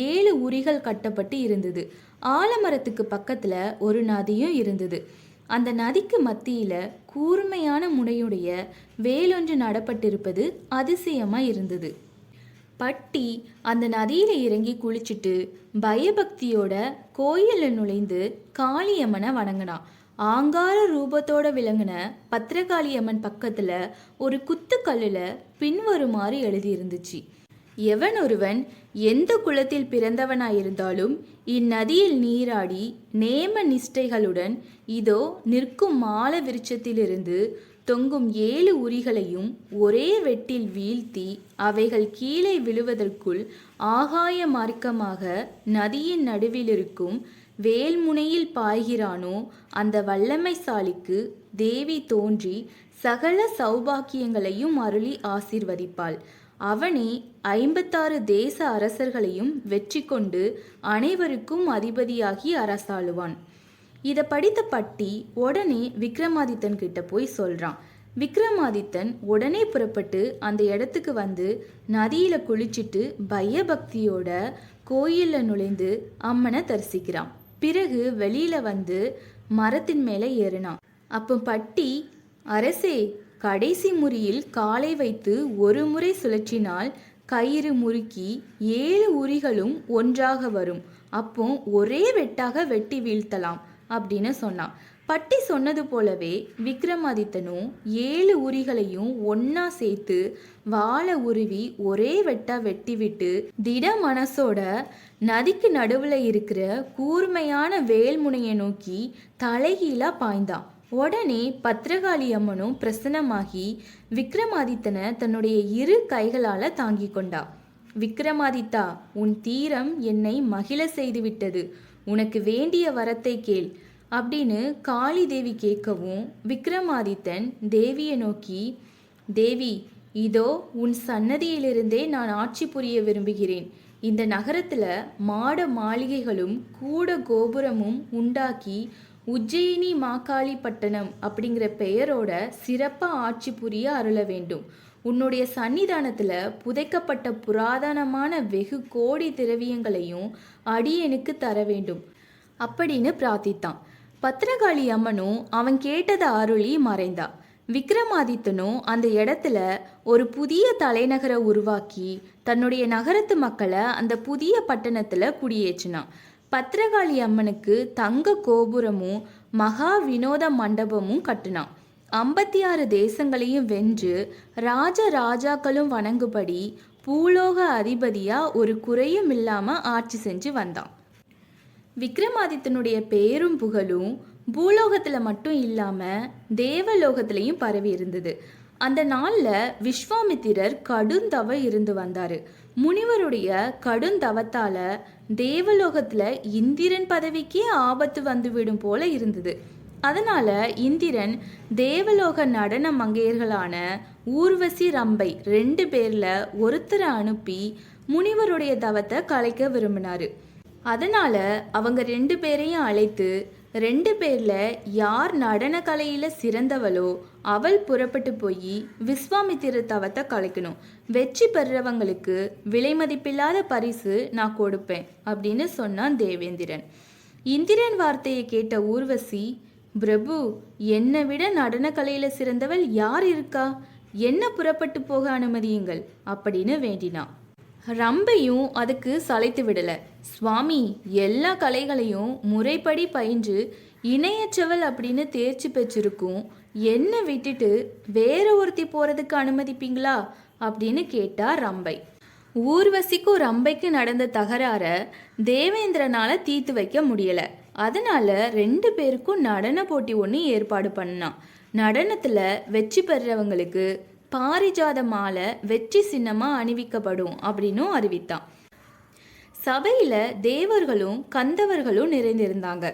7 உரிகள் கட்டப்பட்டு இருந்தது. ஆலமரத்துக்கு பக்கத்தில் ஒரு நதியும் இருந்தது. அந்த நதிக்கு மத்தியில் கூர்மையான முனையுடைய வேலொன்று நடப்பட்டிருப்பது அதிசயமாக இருந்தது. பட்டி அந்த நதியில் இறங்கி குளிச்சுட்டு பயபக்தியோட கோயிலில் நுழைந்து காளியம்மனை வணங்கினான். ஆங்கார ரூபத்தோட விளங்கின பத்திரகாளியம்மன் பக்கத்தில் ஒரு குத்துக்கல்லில் பின்வருமாறு எழுதியிருந்துச்சு: எவன் ஒருவன் எந்த குலத்தில் பிறந்தவனாயிருந்தாலும் இந்நதியில் நீராடி நேம நிஷ்டைகளுடன் இதோ நிற்கும் மால விருட்சத்திலிருந்து தொங்கும் 7 உரிகளையும் ஒரே வெட்டில் வீழ்த்தி அவைகள் கீழே விழுவதற்குள் ஆகாய மார்க்கமாக நதியின் நடுவில் இருக்கும் வேல்முனையில் பாய்கிறானோ அந்த வல்லமைசாலிக்கு தேவி தோன்றி சகல சௌபாக்கியங்களையும் அருளி ஆசீர்வதிப்பாள். அவனே 56 தேச அரசர்களையும் வெற்றி கொண்டு அனைவருக்கும் அதிபதியாகி அரசாளுவான். இதை படித்த பட்டி உடனே விக்ரமாதித்தன் கிட்ட போய் சொல்றான். விக்ரமாதித்தன் உடனே புறப்பட்டு அந்த இடத்துக்கு வந்து நதியில குளிச்சுட்டு பயபக்தியோட கோயில்ல நுழைந்து அம்மனை தரிசிக்கிறான். பிறகு வெளியில வந்து மரத்தின் மேலே ஏறினான். அப்போ பட்டி, அரசே, கடைசி முறியில் காலை வைத்து ஒரு முறை சுழற்றினால் கயிறு முறுக்கி 7 உரிகளும் ஒன்றாக வரும். அப்போ ஒரே வெட்டாக வெட்டி வீழ்த்தலாம் அப்படின்னு சொன்னான். பட்டி சொன்னது போலவே விக்ரமாதித்தனும் 7 உரிகளையும் ஒன்னா சேர்த்து வாழை உருவி ஒரே வெட்டா வெட்டி விட்டு திட மனசோட நதிக்கு நடுவில் இருக்கிற கூர்மையான வேல்முனையை நோக்கி தலைகீழா பாய்ந்தான். உடனே பத்திரகாளி அம்மனும் பிரசன்னமாகி விக்ரமாதித்தனை தன்னுடைய 2 கைகளால் தாங்கி கொண்டா. விக்ரமாதித்தா, உன் தீரம் என்னை மகிழ செய்து விட்டது. உனக்கு வேண்டிய வரத்தை கேள் அப்படின்னு காளி தேவி கேட்கவும் விக்ரமாதித்தன் தேவியை நோக்கி, தேவி, இதோ உன் சன்னதியிலிருந்தே நான் ஆட்சி புரிய விரும்புகிறேன். இந்த நகரத்தில் மாட மாளிகைகளும் கூட கோபுரமும் உண்டாக்கி உஜ்ஜயினி மாகாளி பட்டணம் அப்படிங்கிற பெயரோட சிறப்பாக ஆட்சி புரிய அருள வேண்டும். உன்னுடைய சன்னிதானத்தில் புதைக்கப்பட்ட புராதனமான வெகு கோடி திரவியங்களையும் அடியனுக்கு தர வேண்டும் அப்படின்னு பிரார்த்தித்தான். பத்திரகாளி அம்மனும் அவன் கேட்டதை அருளி மறைந்தா. விக்ரமாதித்தனும் அந்த இடத்துல ஒரு புதிய தலைநகரை உருவாக்கி தன்னுடைய நகரத்து மக்களை அந்த புதிய பட்டணத்தில் குடியேற்றினான். பத்திரகாளி அம்மனுக்கு தங்க கோபுரமும் மகா வினோத மண்டபமும் கட்டினான். 56 தேசங்களையும் வென்று ராஜாக்களும் வணங்குபடி பூலோக அதிபதியா ஒரு குறையும் இல்லாம ஆட்சி செஞ்சு வந்தான். விக்ரமாதித்தனுடைய பேரும் புகழும் பூலோகத்துல மட்டும் இல்லாம தேவலோகத்திலையும் பரவி இருந்தது. அந்த நாள்ல விஸ்வாமித்திரர் கடுந்தவ இருந்து வந்தாரு. முனிவருடைய கடுந்தவத்தால தேவலோகத்துல இந்திரன் பதவிக்கே ஆபத்து வந்துவிடும் போல இருந்தது. அதனால இந்திரன் தேவலோக நடன மங்கையர்களான ஊர்வசி ரம்பை 2 பேர்ல ஒருத்தரை அனுப்பி முனிவருடைய தவத்தை கலைக்க விரும்பினாரு. அதனால அவங்க 2 பேரையும் அழைத்து 2 பேர்ல யார் நடன கலையில சிறந்தவளோ அவள் புறப்பட்டு போய் விஸ்வாமித்திர தவத்தை கலைக்கணும். வெற்றி பெறுறவங்களுக்கு விலை மதிப்பில்லாத பரிசு நான் கொடுப்பேன் அப்படின்னு சொன்னான் தேவேந்திரன். இந்திரன் வார்த்தையை கேட்ட ஊர்வசி, பிரபு, என்னை விட நடன கலையில சிறந்தவள் யார் இருக்கா? என்ன புறப்பட்டு போக அனுமதியுங்கள் அப்படின்னு வேண்டினான். ரம்பையும் அதுக்கு சளைத்து விடல. சுவாமி, எல்லா கலைகளையும் முறைப்படி பயின்று இணையற்றவள் அப்படின்னு தேர்ச்சி பெற்றிருக்கும் என்னை விட்டுட்டு வேற ஒருத்தி போறதுக்கு அனுமதிப்பீங்களா அப்படின்னு கேட்டா ரம்பை. ஊர்வசிக்கும் ரம்பைக்கு நடந்த தகராற தேவேந்திரனால தீர்த்து வைக்க முடியல. அதனால 2 பேருக்கும் நடன போட்டி ஒன்று ஏற்பாடு பண்ணான். நடனத்துல வெற்றி பெறுறவங்களுக்கு பாரிஜாத மாலை வெற்றி சின்னமா அணிவிக்கப்படும் அப்படின்னும் அறிவித்தான். சபையில தேவர்களும் கந்தவர்களும் நிறைந்திருந்தாங்க.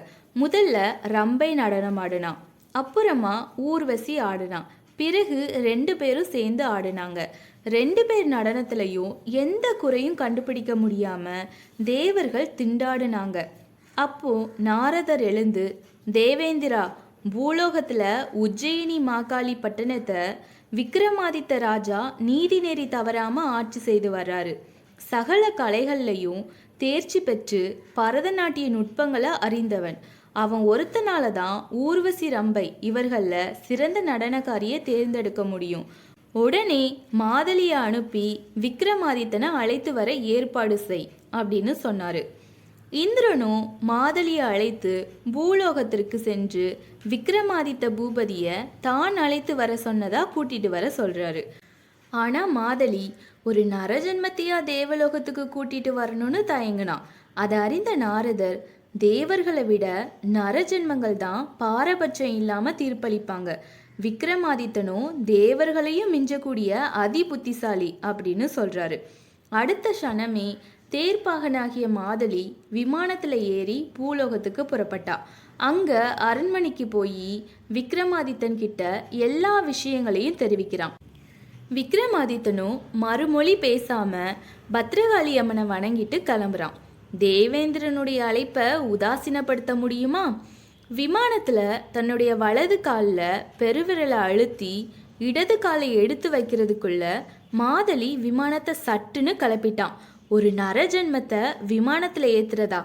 முதல்ல ரம்பை நடனம் ஆடினான், அப்புறமா ஊர்வசி ஆடினான், பிறகு 2 பேரும் சேர்ந்து ஆடினாங்க. 2 பேர் நடனத்திலையும் எந்த குறையும் கண்டுபிடிக்க முடியாம தேவர்கள் திண்டாடினாங்க. அப்போ நாரதர் எழுந்து, தேவேந்திரா, பூலோகத்துல உஜ்ஜயினி மாகாளி பட்டணத்தை விக்ரமாதித்த ராஜா நீதி நெறி தவறாம ஆட்சி செய்து வர்றாரு. சகல கலைகள்லையும் தேர்ச்சி பெற்று பரதநாட்டிய நுட்பங்களை அறிந்தவன். அவன் ஒருத்தனால தான் ஊர்வசி ரம்பை இவர்கள சிறந்த நடனக்காரியை தேர்ந்தெடுக்க முடியும். உடனே மாதலியை அனுப்பி விக்ரமாதித்தனை அழைத்து வர ஏற்பாடு செய் அப்படின்னு சொன்னாரு. இந்திரனும் மாதலியை அழைத்து பூலோகத்திற்கு சென்று விக்ரமாதித்த பூபதியை தான் அழைத்து வர சொன்னதா கூட்டிட்டு வர சொல்றாரு. ஆனா மாதலி ஒரு நரஜன்மத்தையா தேவலோகத்துக்கு கூட்டிட்டு வரணும்னு தயங்கினான். அதை அறிந்த நாரதர், தேவர்களை விட நரஜென்மங்கள் தான் பாரபட்சம் இல்லாம தீர்ப்பளிப்பாங்க. விக்ரமாதித்தனும் தேவர்களையும் மிஞ்சக்கூடிய அதி புத்திசாலி அப்படின்னு சொல்றாரு. அடுத்த க்ஷணமே தேர்ப்பாகனாகிய மாதலி விமானத்தில் ஏறி பூலோகத்துக்கு புறப்பட்டா. அங்க அரண்மனைக்கு போய் விக்ரமாதித்தன் கிட்ட எல்லா விஷயங்களையும் தெரிவிக்கிறான். விக்ரமாதித்தனும் மறுமொழி பேசாம பத்ரகாளி அம்மனை வணங்கிட்டு கிளம்புறான். தேவேந்திரனுடைய அழைப்பை உதாசீனப்படுத்த முடியுமா? விமானத்துல தன்னுடைய வலது காலில் பெருவிரலை அழுத்தி இடது காலை எடுத்து வைக்கிறதுக்குள்ள மாதலி விமானத்தை சட்டுன்னு கிளப்பிட்டான். ஒரு நரஜன்மத்தை விமானத்தில் ஏற்றுறதா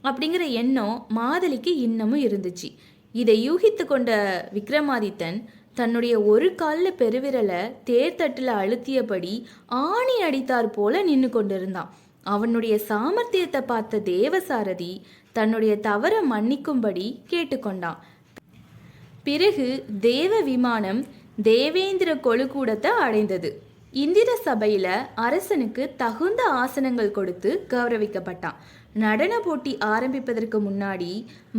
அப்படிங்கிற எண்ணம் மாதலிக்கு இன்னமும் இருந்துச்சு. இதை யூகித்து கொண்ட விக்ரமாதித்தன் தன்னுடைய ஒரு காலில் பெருவிரலை தேர்தட்டில் அழுத்தியபடி ஆணி அடித்தார் போல நின்று கொண்டிருந்தான். அவனுடைய சாமர்த்தியத்தை பார்த்த தேவசாரதி தன்னுடைய தவறை மன்னிக்கும்படி கேட்டுக்கொண்டான். பிறகு தேவ விமானம் தேவேந்திர கொலுக்கூடத்தை அடைந்தது. இந்திர சபையில அரசனுக்கு தகுந்த ஆசனங்கள் கொடுத்து கௌரவிக்கப்பட்டான். நடன போட்டி ஆரம்பிப்பதற்கு முன்னாடி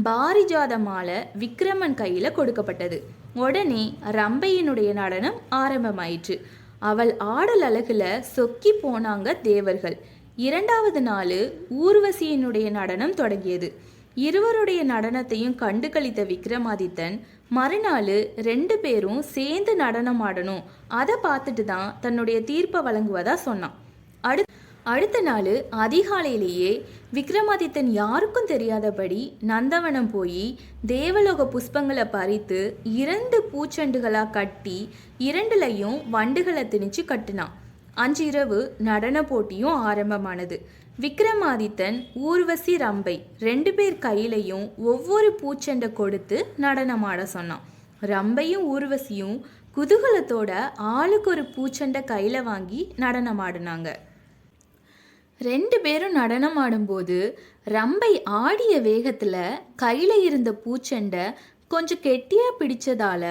பாரிஜாத மாலை விக்ரமன் கையில கொடுக்கப்பட்டது. உடனே ரம்பையினுடைய நடனம் ஆரம்பமாயிற்று. அவள் ஆடல் அழகுல சொக்கி போனாங்க தேவர்கள். 2வது நாள் ஊர்வசியினுடைய நடனம் தொடங்கியது. இருவருடைய நடனத்தையும் கண்டு கழித்த விக்ரமாதித்தன் மறுநாள் 2 பேரும் சேர்ந்து நடனம் ஆடணும், அதை பார்த்துட்டு தான் தன்னுடைய தீர்ப்பை வழங்குவதா சொன்னான். அடுத்த நாள் அதிகாலையிலேயே விக்ரமாதித்தன் யாருக்கும் தெரியாதபடி நந்தவனம் போய் தேவலோக புஷ்பங்களை பறித்து 2 பூச்செண்டுகளாக கட்டி 2லையும் வண்டுகளை திணிச்சு கட்டினான். அன்று இரவு நடன போட்டியும் ஆரம்பமானது. விக்ரமாதித்தன் ஊர்வசி ரம்பை 2 பேர் கையிலையும் ஒவ்வொரு பூச்செண்டை கொடுத்து நடனமாட சொன்னான். ரம்பையும் ஊர்வசியும் குதூகலத்தோட ஆளுக்கு ஒரு பூச்செண்டை கையில் வாங்கி நடனமாடினாங்க. 2 பேரும் நடனம் ஆடும்போது ரம்பை ஆடிய வேகத்தில் கையில் இருந்த பூச்செண்டை கொஞ்சம் கெட்டியாக பிடிச்சதால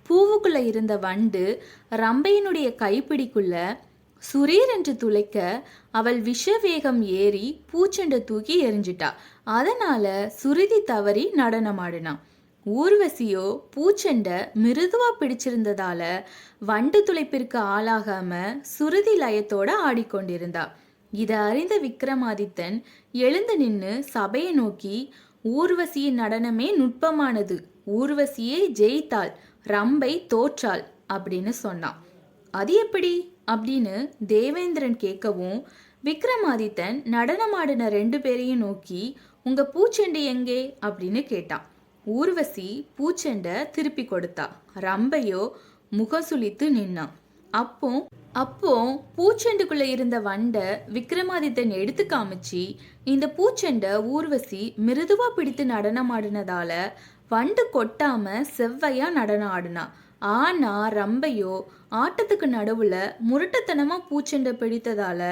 பூவுக்குள்ள இருந்த வண்டு ரம்பையினுடைய கைப்பிடிக்குள்ள சுரீர் என்று துளைக்க அவள் விஷவேகம் ஏறி பூச்செண்டை தூக்கி எரிஞ்சிட்டா. அதனால சுருதி தவறி நடனமாடினான். ஊர்வசியோ பூச்செண்டை மிருதுவா பிடிச்சிருந்ததால வண்டு துளைப்பிற்கு ஆளாகாம சுருதி லயத்தோட ஆடிக்கொண்டிருந்தா. இதை அறிந்த விக்ரமாதித்தன் எழுந்து நின்று சபையை நோக்கி, ஊர்வசியின் நடனமே நுட்பமானது, ஊர்வசியே ஜெயித்தாள், ரம்பை தோற்றாள் அப்படின்னு சொன்னான். அது எப்படி அப்படின்னு தேவேந்திரன் கேட்கவும், விக்ரமாதித்தன் நடனமாடின 2 பேரையும் நோக்கி, உங்க பூச்செண்டு எங்கே அப்படின்னு கேட்டான். ஊர்வசி பூச்செண்டை திருப்பி கொடுத்தா. ரம்பையோ முகசுளித்து நின்னான். அப்போ பூச்செண்டுக்குள்ள இருந்த வண்டை விக்ரமாதித்தன் எடுத்து காமிச்சு, இந்த பூச்செண்டை ஊர்வசி மிருதுவா பிடித்து நடனமாடினதால வண்டு கொட்டாம செவ்வையா நடனம் ஆடினா. ஆனா ரம்பையோ ஆட்டத்துக்கு நடுவுல முரட்டுத்தனமா பூச்செண்டை பிடித்ததால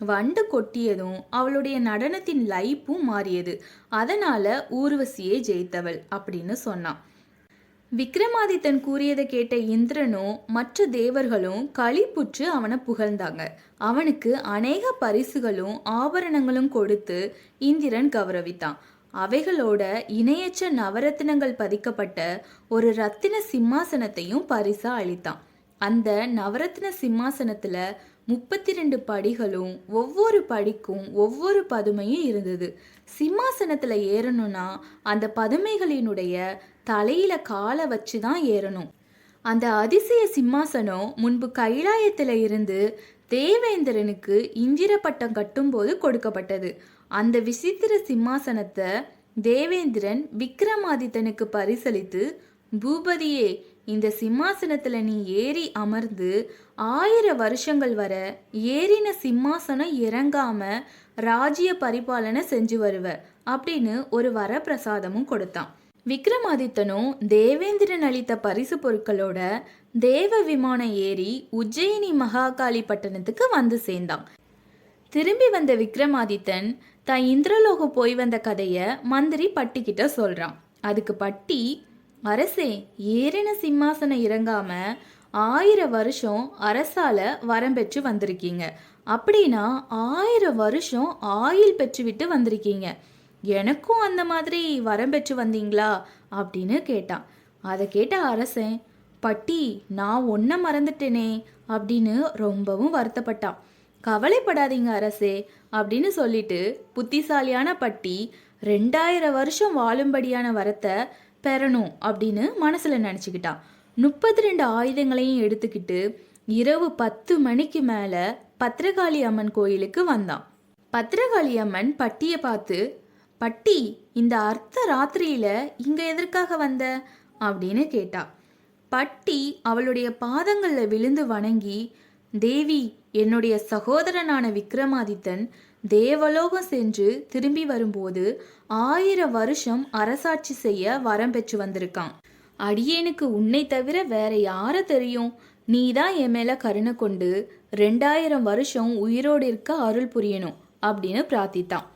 வண்டு கொட்டியதும் அவளுடைய நடனத்தின் லைப்பும் மாறியது. அதனால ஊர்வசியே ஜெயித்தவள் அப்படின்னு சொன்னான். விக்ரமாதித்தன் கூறியதை கேட்ட இந்திரனும் மற்ற தேவர்களும் களிப்புற்று அவனை புகழ்ந்தாங்க. அவனுக்கு அநேக பரிசுகளும் ஆபரணங்களும் கொடுத்து இந்திரன் கௌரவித்தான். அவைகளோட இணையற்ற நவரத்தினங்கள் பதிக்கப்பட்ட ஒரு ரத்தின சிம்மாசனத்தையும் பரிசா அளித்தான். அந்த நவரத்ன சிம்மாசனத்துல 32 படிகளும் ஒவ்வொரு படிக்கும் ஒவ்வொரு பதுமையும் இருந்தது. சிம்மாசனத்துல ஏறணும்னா அந்த பதுமைகளினுடைய தலையில காலை வச்சு தான் ஏறணும். அந்த அதிசய சிம்மாசனம் முன்பு கைலாயத்துல இருந்து தேவேந்திரனுக்கு இந்திர பட்டம் கட்டும்போது கொடுக்கப்பட்டது. அந்த விசித்திர சிம்மாசனத்தை தேவேந்திரன் விக்ரமாதித்தனுக்கு பரிசளித்து, பூபதியே, இந்த சிம்மாசனத்துல நீ ஏறி அமர்ந்து 1000 வருஷங்கள் வர ஏறின சிம்மாசனம் இறங்காம ராஜ்ய பரிபாலனை செஞ்சு வருவ அப்படின்னு ஒரு வரப்பிரசாதமும் கொடுத்தான். விக்ரமாதித்தனும் தேவேந்திரன் அளித்த பரிசு பொருட்களோட தேவ விமானம் ஏறி உஜ்ஜயினி மகாகாளி பட்டணத்துக்கு வந்து சேர்ந்தான். திரும்பி வந்த விக்ரமாதித்தன் தான் இந்திரலோகம் போய் வந்த கதைய மந்திரி பட்டிக்கிட்ட சொல்றான். அதுக்கு பட்டி, அரசே, ஏறின சிம்மாசனம் இறங்காம 1000 வருஷம் அரசால வரம் பெற்று வந்திருக்கீங்க. அப்படின்னா 1000 வருஷம் ஆயுள் பெற்றுவிட்டு வந்திருக்கீங்க. எனக்கும் அந்த மாதிரி வரம் பெற்று வந்தீங்களா அப்படின்னு கேட்டான். அதை கேட்ட அரசன், பட்டி, நான் ஒன்ன மறந்துட்டேனே அப்படின்னு ரொம்பவும் வருத்தப்பட்டான். கவலைப்படாதீங்க அரசே அப்படின்னு சொல்லிட்டு புத்திசாலியான பட்டி 2000 வருஷம் வாழும்படியான வரத்தை பெறணும் அப்படின்னு மனசுல நினச்சிக்கிட்டான். 32 ஆயுதங்களையும் எடுத்துக்கிட்டு இரவு 10 மணிக்கு மேல பத்ரகாளி அம்மன் கோயிலுக்கு வந்தான். பத்ரகாளி அம்மன் பட்டியை பார்த்து, பட்டி, இந்த அர்த்த ராத்திரியில இங்க எதற்காக வந்த அப்படின்னு கேட்டா. பட்டி அவளுடைய பாதங்கள்ல விழுந்து வணங்கி, தேவி, என்னுடைய சகோதரனான விக்ரமாதித்தன் தேவலோகம் சென்று திரும்பி வரும்போது 1000 வருஷம் அரசாட்சி செய்ய வரம் பெற்று வந்திருக்கான். அடியேனுக்கு உன்னை தவிர வேற யார தெரியும்? நீதான் என் மேல கருணை கொண்டு 2000 வருஷம் உயிரோடு இருக்க அருள் புரியணும் அப்படின்னு பிரார்த்தித்தான்.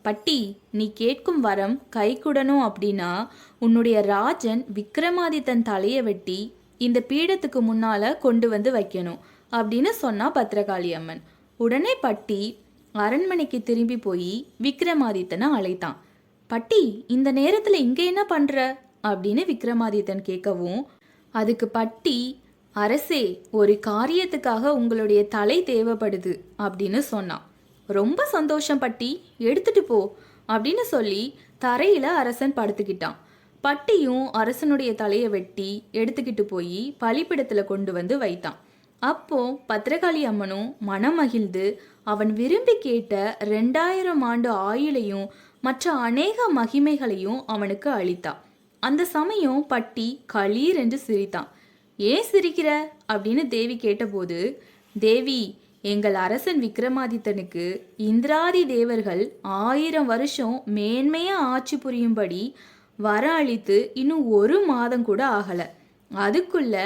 பட்டி, நீ கேட்கும் வரம் கைக்குடணும் அப்படின்னா உன்னுடைய ராஜன் விக்ரமாதித்தன் தலையை வெட்டி இந்த பீடத்துக்கு முன்னால கொண்டு வந்து வைக்கணும் அப்படின்னு சொன்னா பத்ரகாளி அம்மன். உடனே பட்டி அரண்மனைக்கு திரும்பி போய் விக்ரமாதித்தனை அழைத்தான். பட்டி, இந்த நேரத்துல இங்க என்ன பண்ற அப்படின்னு விக்ரமாதித்தன் கேட்கவும், அதுக்கு பட்டி, அரசே, ஒரு காரியத்துக்காக உங்களுடைய தலை தேவைப்படுது அப்படின்னு சொன்னான். ரொம்ப சந்தோஷம் பட்டி, எடுத்துட்டு போ அப்படின்னு சொல்லி தரையில அரசன் படுத்துக்கிட்டான். பட்டியும் அரசனுடைய தலையை வெட்டி எடுத்துக்கிட்டு போய் பலிப்பிடத்துல கொண்டு வந்து வைத்தான். அப்போ பத்ரகாளி அம்மனும் மனமகிழ்ந்து அவன் விரும்பி கேட்ட 2000 ஆண்டு ஆயுளையும் மற்ற அநேக மகிமைகளையும் அவனுக்கு அளித்தான். அந்த சமயம் பட்டி களீர் என்று சிரித்தான். ஏன் சிரிக்கிற அப்படின்னு தேவி கேட்டபோது, தேவி, எங்கள் அரசன் விக்ரமாதித்தனுக்கு இந்திராதி தேவர்கள் 1000 வருஷம் மேன்மையா ஆட்சி புரியும்படி வர அளித்து இன்னும் 1 மாதம் கூட ஆகல. அதுக்குள்ள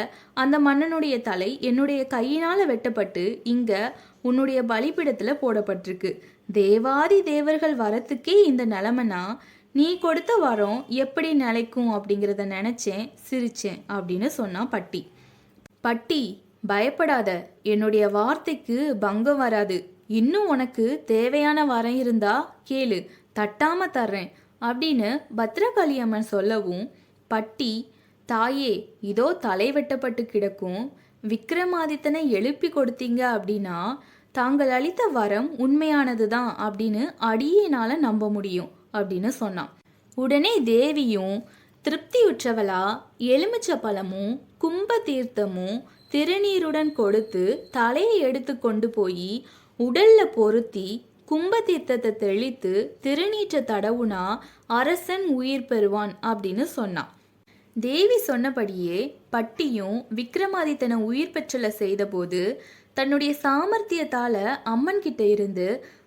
அந்த மன்னனுடைய தலை என்னுடைய கையினால வெட்டப்பட்டு இங்க உன்னுடைய பலிப்பிடத்துல போடப்பட்டிருக்கு. தேவாதி தேவர்கள் வரத்துக்கே இந்த நிலைமைனா நீ கொடுத்த வரம் எப்படி நிலைக்கும் அப்படிங்கிறத நினச்சேன், சிரிச்சேன் அப்படின்னு சொன்னான் பட்டி. பட்டி, பயப்படாத, என்னுடைய வார்த்தைக்கு பங்கம் வராது. இன்னும் உனக்கு தேவையான வரம் இருந்தா கேளு, தட்டாம தர்றேன் அப்படின்னு பத்ரகாளி அம்மன் சொல்லவும், பட்டி, தாயே, இதோ தலை வெட்டப்பட்டு கிடக்கும் விக்ரமாதித்தனை எழுப்பி கொடுத்தீங்க அப்படின்னா தாங்கள் அளித்த வரம் உண்மையானது தான் அப்படின்னு அடியினால நம்ப முடியும் அப்படின்னு சொன்னான். உடனே தேவியும் திருப்தியுற்றவளா எலுமிச்ச பழமும் கும்ப தீர்த்தமும் திருநீருடன் கொடுத்து தலையை எடுத்து கொண்டு போய் உடல்ல பொருத்தி கும்ப தீர்த்தத்தை தெளித்து திருநீற்ற தடவுனா அரசன் உயிர் பெறுவான் அப்படின்னு சொன்னான். தேவி சொன்னபடியே பட்டியும் விக்ரமாதித்தனை உயிர் பெற்றல செய்தபோது தன்னுடைய சாமர்த்தியத்தால அம்மன் கிட்ட இருந்து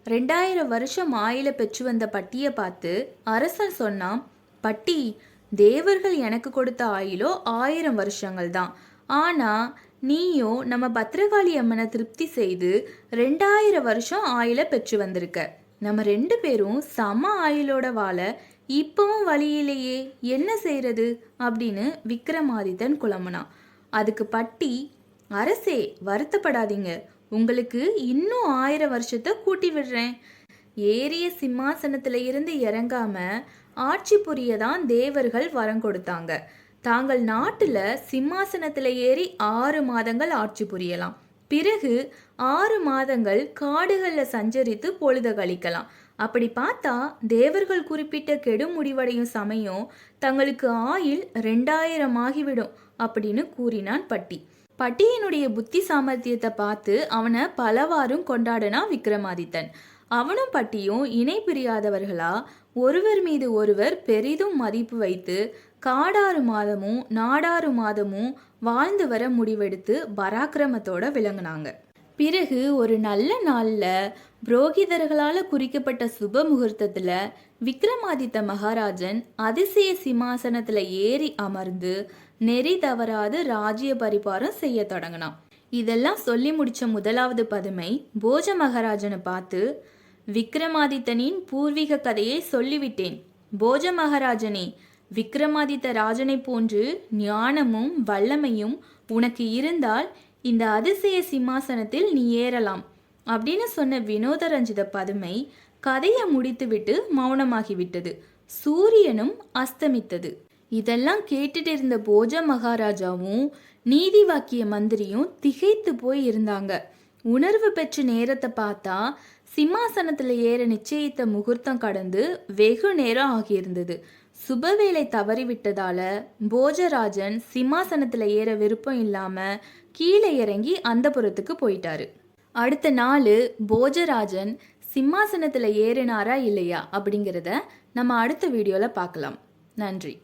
2000 வருஷம் ஆயில பெற்று வந்த பட்டியை பார்த்து அரசன் சொன்னான், பட்டி, தேவர்கள் எனக்கு கொடுத்த ஆயிலோ 1000 வருஷங்கள் தான். ஆனா நீயோ நம்ம பத்ரகாளி அம்மனை திருப்தி செய்து 2000 வருஷம் ஆயில பெற்று வந்திருக்க. நம்ம 2 பேரும் சம ஆயுளோட வாழ இப்பவும் வழியிலேயே, என்ன செய்யறது அப்படின்னு விக்ரமாதித்தன் குழம்புனான். அதுக்கு பட்டி, அரசே வருத்தப்படாதீங்க, உங்களுக்கு இன்னும் 1000 வருஷத்தை கூட்டி விடுறேன். ஏறிய சிம்மாசனத்துல இருந்து இறங்காம ஆட்சி புரியதான் தேவர்கள் வரம் கொடுத்தாங்க. தாங்கள் நாட்டுல சிம்மாசனத்துல ஏறி 6 மாதங்கள் ஆட்சி புரியலாம். பிறகு 6 மாதங்கள் காடுகள்ல சஞ்சரித்து பொழுத கழிக்கலாம். அப்படி பார்த்தா தேவர்கள் குறிப்பிட்ட கெடு முடிவடையும் சமயம் தங்களுக்கு ஆயுள் 2000 ஆகிவிடும் அப்படின்னு கூறினான் பட்டி. பட்டியினுடைய புத்தி சாமர்த்தியத்தை பார்த்து அவனை பலவாறும் கொண்டாடினா விக்ரமாதித்தன். அவனும் பட்டியும் இணை பிரியாதவர்களா ஒருவர் மீது ஒருவர் பெரிதும் மதிப்பு வைத்து காடாறு மாதமும் நாடாறு மாதமும் வாழ்ந்து வர முடிவெடுத்து பராக்கிரமத்தோட விளங்குனாங்க. பிறகு ஒரு நல்ல நாளில் புரோகிதர்களால் குறிக்கப்பட்ட சுப முகூர்த்தத்தில் விக்ரமாதித்த மகாராஜன் அதிசய சிம்மாசனத்தில் ஏறி அமர்ந்து நெறி தவறாது ராஜ்ய பரிபாரம் செய்ய தொடங்கினான். இதெல்லாம் சொல்லி முடிச்ச முதலாவது பதுமை போஜ மகாராஜனை பார்த்து, விக்ரமாதித்தனின் பூர்வீக கதையை சொல்லிவிட்டேன். போஜ மகாராஜனே, விக்ரமாதித்த ராஜனை போன்று ஞானமும் வல்லமையும் உனக்கு இருந்தால் இந்த அதிசய சிம்மாசனத்தில் நீ ஏறலாம் அப்படின்னு சொன்ன வினோதரஞ்சித பதுமை கதையை முடித்துவிட்டு மௌனமாகிவிட்டது. சூரியனும் அஸ்தமித்தது. இதெல்லாம் கேட்டுட்டு இருந்த போஜ மகாராஜாவும் நீதி வாக்கிய மந்திரியும் திகைத்து போய் இருந்தாங்க. உணர்வு பெற்ற நேரத்தை பார்த்தா சிம்மாசனத்துல ஏற நிச்சயித்த முகூர்த்தம் கடந்து வெகு நேரம் ஆகியிருந்தது. சுபவேளை தவறிவிட்டதால போஜராஜன் சிம்மாசனத்துல ஏற விருப்பம் இல்லாம கீழே இறங்கி அந்தப்புறத்துக்கு போயிட்டாரு. அடுத்த நாள் போஜராஜன் சிம்மாசனத்துல ஏறினாரா இல்லையா அப்படிங்கிறத நம்ம அடுத்த வீடியோல பார்க்கலாம். நன்றி.